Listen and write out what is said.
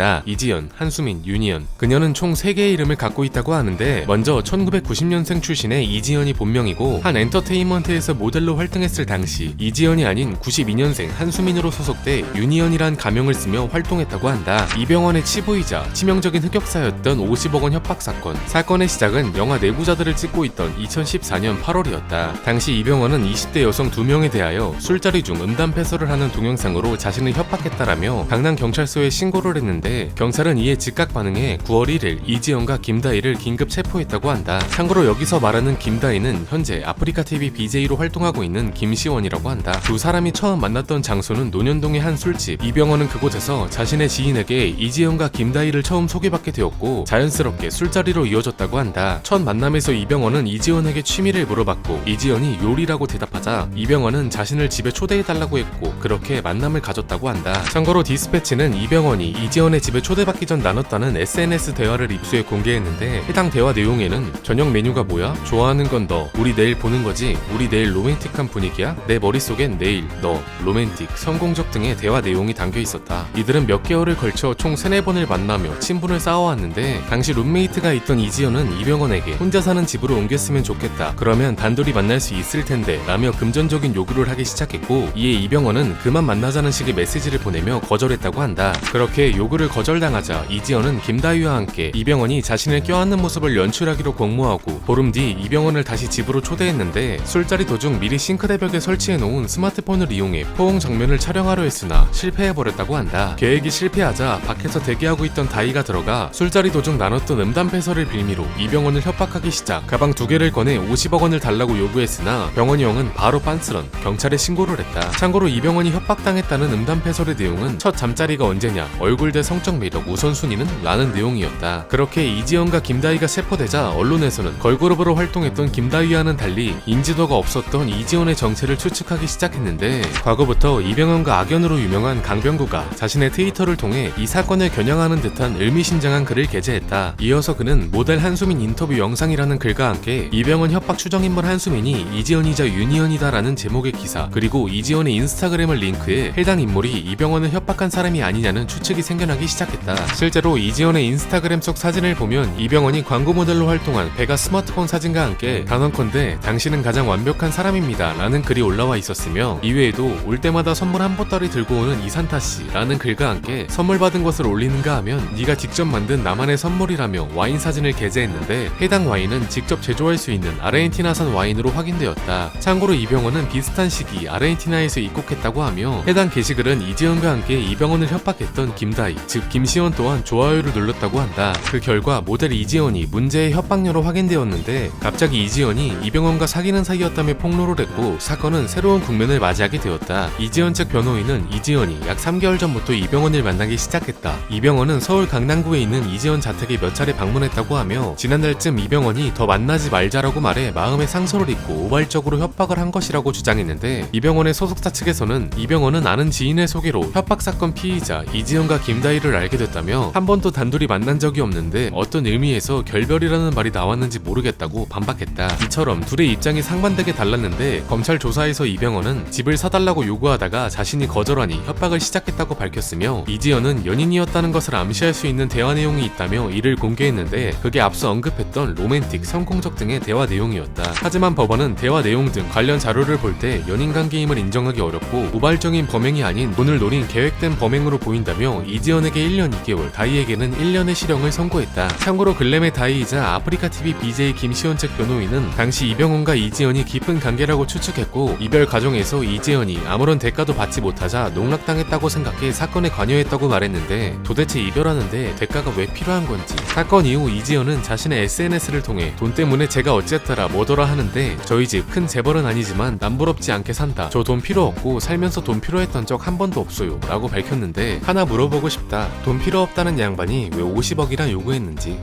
있다. 이지연, 한수민, 윤희연. 그녀는 총 3개의 이름을 갖고 있다고 하는데 먼저 1990년생 출신의 이지연이 본명이고 한 엔터테인먼트에서 모델로 활동했을 당시 이지연이 아닌 92년생 한수민으로 소속돼 윤희연이란 가명을 쓰며 활동했다고 한다. 이병헌의 치부이자 치명적인 흑역사였던 50억 원 협박 사건. 사건의 시작은 영화 내부자들을 찍고 있던 2014년 8월이었다. 당시 이병헌은 20대 여성 2명에 대하여 술자리 중 음담패설을 하는 동영상으로 자신을 협박했다라며 강남경찰서에 신고를 했는데 경찰은 이에 즉각 반응해 9월 1일 이지연과 김다희를 긴급 체포했다고 한다. 참고로 여기서 말하는 김다희는 현재 아프리카TV BJ로 활동하고 있는 김시원이라고 한다. 두 사람이 처음 만났던 장소는 논현동의 한 술집. 이병헌은 그곳에서 자신의 지인에게 이지연과 김다희를 처음 소개받게 되었고 자연스럽게 술자리로 이어졌다고 한다. 첫 만남에서 이병헌은 이지연에게 취미를 물어봤고 이지연이 요리라고 대답하자 이병헌은 자신을 집에 초대해달라고 했고 그렇게 만남을 가졌다고 한다. 참고로 디스패치는 이병헌이 이지연의 집에 초대받기 전 나눴다는 SNS 대화를 입수해 공개했는데 해당 대화 내용에는 저녁 메뉴가 뭐야? 좋아하는 건 너. 우리 내일 보는 거지? 우리 내일 로맨틱한 분위기야? 내 머릿속엔 내일, 너, 로맨틱, 성공적 등의 대화 내용이 담겨 있었다. 이들은 몇 개월을 걸쳐 총 3-4번을 만나며 친분을 쌓아왔는데 당시 룸메이트가 있던 이지연은 이병헌에게 혼자 사는 집으로 옮겼으면 좋겠다. 그러면 단둘이 만날 수 있을 텐데 라며 금전적인 요구를 하기 시작했고 이에 이병헌은 그만 만나자는 식의 메시지를 보내며 거절했다고 한다. 그렇게 요구를 거절당하자 이지연은 김다희와 함께 이병헌이 자신을 껴안는 모습을 연출하기로 공모하고 보름 뒤 이병헌을 다시 집으로 초대했는데 술자리 도중 미리 싱크대 벽에 설치해놓은 스마트폰을 이용해 포옹 장면을 촬영하려 했으나 실패해버렸다고 한다. 계획이 실패하자 밖에서 대기하고 있던 다희가 들어가 술자리 도중 나눴던 음담패설을 빌미로 이병헌을 협박하기 시작. 가방 2개를 꺼내 50억 원을 달라고 요구했으나 병헌이 형은 바로 빤스런 경찰에 신고를 했다. 참고로 이병헌이 협박당했다는 음담패설의 내용은 첫 잠자리가 언제냐, 얼굴 대 성적 매력 우선순위는? 라는 내용이었다. 그렇게 이지연과 김다희가 체포되자 언론에서는 걸그룹으로 활동했던 김다희와는 달리 인지도가 없었던 이지연의 정체를 추측하기 시작했는데 과거부터 이병헌과 악연으로 유명한 강병구가 자신의 트위터를 통해 이 사건을 겨냥하는 듯한 의미심장한 글을 게재했다. 이어서 그는 모델 한수민 인터뷰 영상이라는 글과 함께 이병헌 협박 추정인물 한수민이 이지연이자 윤희연이다라는 제목의 기사 그리고 이지연의 인스타그램을 링크해 해당 인물이 이병헌을 협박한 사람이 아니냐는 추측이 생겨나기 시작했다. 실제로 이지연의 인스타그램 속 사진을 보면 이병헌이 광고 모델로 활동한 배가 스마트폰 사진과 함께 단언컨대 당신은 가장 완벽한 사람입니다 라는 글이 올라와 있었으며 이외에도 올 때마다 선물 한 보따리 들고 오는 이산타씨 라는 글과 함께 선물 받은 것을 올리는가 하면 네가 직접 만든 나만의 선물이라며 와인 사진을 게재했는데 해당 와인은 직접 제조할 수 있는 아르헨티나산 와인으로 확인되었다. 참고로 이병헌은 비슷한 시기 아르헨티나에서 입국했다고 하며 해당 게시글은 이지연과 함께 이병헌을 협박했던 김다희 즉 김시원 또한 좋아요를 눌렀다고 한다. 그 결과 모델 이지연이 문제의 협박녀로 확인되었는데 갑자기 이지연이 이병헌과 사귀는 사이였다며 폭로를 했고 사건은 새로운 국면을 맞이하게 되었다. 이지연 측 변호인은 이지연이 약 3개월 전부터 이병헌을 만나기 시작했다. 이병헌은 서울 강남구에 있는 이지연 자택에 몇 차례 방문했다고 하며 지난달쯤 이병헌이 더 만나지 말자라고 말해 마음에 상처를 입고 우발적으로 협박을 한 것이라고 주장했는데 이병헌의 소속사 측에서는 이병헌은 아는 지인의 소개로 협박사건 피의자 이지연과 김다희를 알게 됐다며 한 번도 단둘이 만난 적이 없는데 어떤 의미에서 결별이라는 말이 나왔는지 모르겠다고 반박했다. 이처럼 둘의 입장이 상반되게 달랐는데 검찰 조사에서 이병헌은 집을 사달라고 요구하다가 자신이 거절하니 협박을 시작했다고 밝혔으며 이지연은 연인이었다는 것을 암시할 수 있는 대화 내용이 있다며 이를 공개했는데 그게 앞서 언급했던 로맨틱, 성공적 등의 대화 내용이었다. 하지만 법원은 대화 내용 등 관련 자료를 볼 때 연인관계임을 인정하기 어렵고 우발적인 범행이 아닌 돈을 노린 계획된 범행으로 보인다며 이지연에게 1년 2개월, 다희에게는 1년의 실형을 선고했다. 참고로 글램의 다희이자 아프리카TV BJ 김시원 측 변호인은 당시 이병헌과 이지연이 깊은 관계라고 추측했고 이별 과정에서 이지연이 아무런 대가도 받지 못하자 농락당했다고 생각해 사건에 관여했다고 말했는데 도대체 이별하는데 대가가 왜 필요한 건지. 사건 이후 이지연은 자신의 SNS를 통해 돈 때문에 제가 어쨌더라 뭐더라 하는데 저희 집 큰 재벌은 아니지만 남부럽지 않게 산다. 저 돈 필요 없고 살면서 돈 필요했던 적 한 번도 없어요 라고 밝혔는데 하나 물어보고 싶다. 돈 필요 없다는 양반이 왜 50억이나 요구했는지.